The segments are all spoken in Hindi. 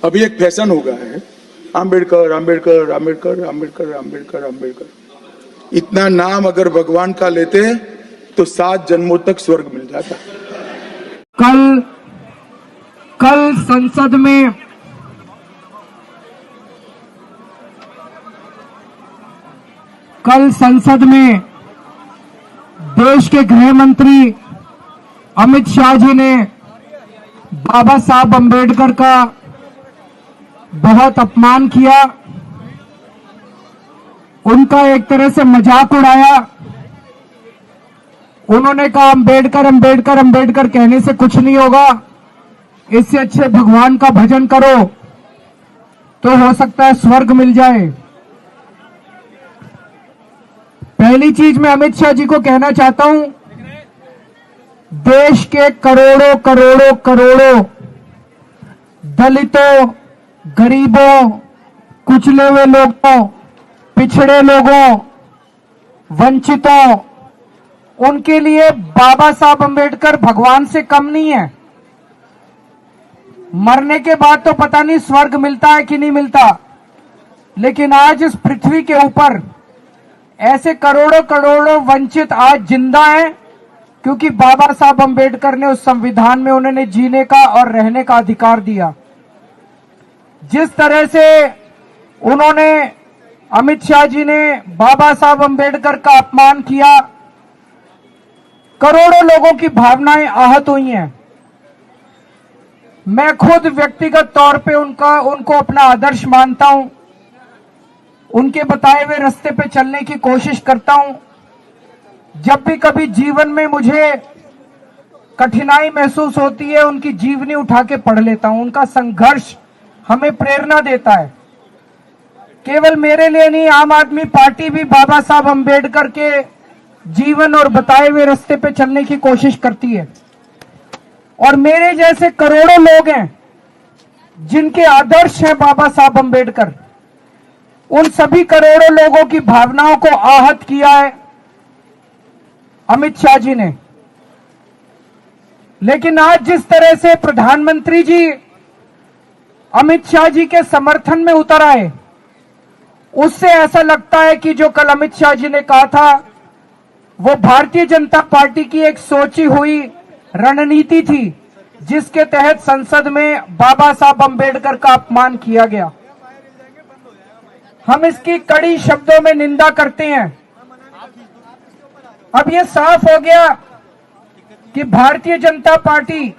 अभी एक फैशन हो गया है, आम्बेडकर आम्बेडकर आम्बेडकर आम्बेडकर आम्बेडकर आम्बेडकर। इतना नाम अगर भगवान का लेते तो 7 जन्मों तक स्वर्ग मिल जाता। कल संसद में देश के गृह मंत्री अमित शाह जी ने बाबा साहब अम्बेडकर का बहुत अपमान किया, उनका एक तरह से मजाक उड़ाया। उन्होंने कहा अम्बेडकर अम्बेडकर अम्बेडकर कहने से कुछ नहीं होगा, इससे अच्छे भगवान का भजन करो तो हो सकता है स्वर्ग मिल जाए। पहली चीज मैं अमित शाह जी को कहना चाहता हूं, देश के करोड़ों करोड़ों करोड़ों दलितों, गरीबों, कुचले हुए लोगों, पिछड़े लोगों, वंचितों, उनके लिए बाबा साहब अम्बेडकर भगवान से कम नहीं है। मरने के बाद तो पता नहीं स्वर्ग मिलता है कि नहीं मिलता, लेकिन आज इस पृथ्वी के ऊपर ऐसे करोड़ों करोड़ों वंचित आज जिंदा हैं, क्योंकि बाबा साहब अम्बेडकर ने उस संविधान में उन्होंने जीने का और रहने का अधिकार दिया। जिस तरह से उन्होंने, अमित शाह जी ने बाबा साहब अम्बेडकर का अपमान किया, करोड़ों लोगों की भावनाएं आहत हुई हैं। मैं खुद व्यक्तिगत तौर पे उनको अपना आदर्श मानता हूं, उनके बताए हुए रास्ते पे चलने की कोशिश करता हूं। जब भी कभी जीवन में मुझे कठिनाई महसूस होती है, उनकी जीवनी उठा के पढ़ लेता हूं। उनका संघर्ष हमें प्रेरणा देता है। केवल मेरे लिए नहीं, आम आदमी पार्टी भी बाबा साहब अम्बेडकर के जीवन और बताए हुए रास्ते पे चलने की कोशिश करती है। और मेरे जैसे करोड़ों लोग हैं जिनके आदर्श हैं बाबा साहब अम्बेडकर, उन सभी करोड़ों लोगों की भावनाओं को आहत किया है अमित शाह जी ने। लेकिन आज जिस तरह से प्रधानमंत्री जी अमित शाह जी के समर्थन में उतर आए, उससे ऐसा लगता है कि जो कल अमित शाह जी ने कहा था वो भारतीय जनता पार्टी की एक सोची हुई रणनीति थी, जिसके तहत संसद में बाबा साहब अम्बेडकर का अपमान किया गया। हम इसकी कड़ी शब्दों में निंदा करते हैं। अब यह साफ हो गया कि भारतीय जनता पार्टी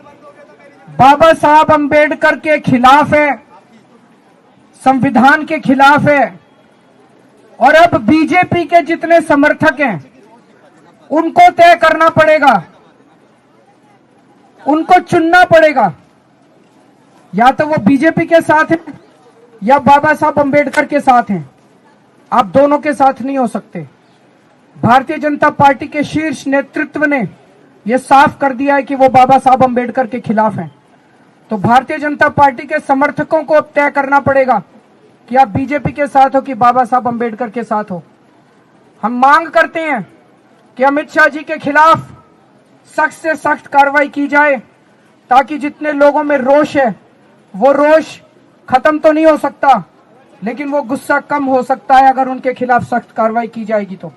बाबा साहब अम्बेडकर के खिलाफ है, संविधान के खिलाफ है। और अब बीजेपी के जितने समर्थक हैं उनको तय करना पड़ेगा, उनको चुनना पड़ेगा, या तो वो बीजेपी के साथ है या बाबा साहब अम्बेडकर के साथ हैं। आप दोनों के साथ नहीं हो सकते। भारतीय जनता पार्टी के शीर्ष नेतृत्व ने यह साफ कर दिया है कि वो बाबा साहब अम्बेडकर के खिलाफ हैं। तो भारतीय जनता पार्टी के समर्थकों को तय करना पड़ेगा कि आप बीजेपी के साथ हो कि बाबा साहब अम्बेडकर के साथ हो। हम मांग करते हैं कि अमित शाह जी के खिलाफ सख्त से सख्त कार्रवाई की जाए, ताकि जितने लोगों में रोष है वो रोष खत्म तो नहीं हो सकता, लेकिन वो गुस्सा कम हो सकता है अगर उनके खिलाफ सख्त कार्रवाई की जाएगी। तो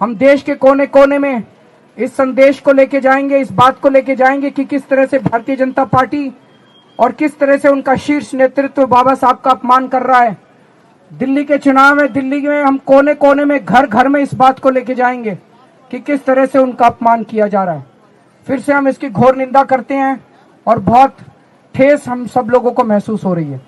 हम देश के कोने कोने में इस संदेश को लेके जाएंगे, इस बात को लेके जाएंगे कि किस तरह से भारतीय जनता पार्टी और किस तरह से उनका शीर्ष नेतृत्व बाबा साहब का अपमान कर रहा है। दिल्ली के चुनाव में, दिल्ली में हम कोने कोने में, घर घर में इस बात को लेके जाएंगे कि किस तरह से उनका अपमान किया जा रहा है। फिर से हम इसकी घोर निंदा करते हैं और बहुत ठेस हम सब लोगों को महसूस हो रही है।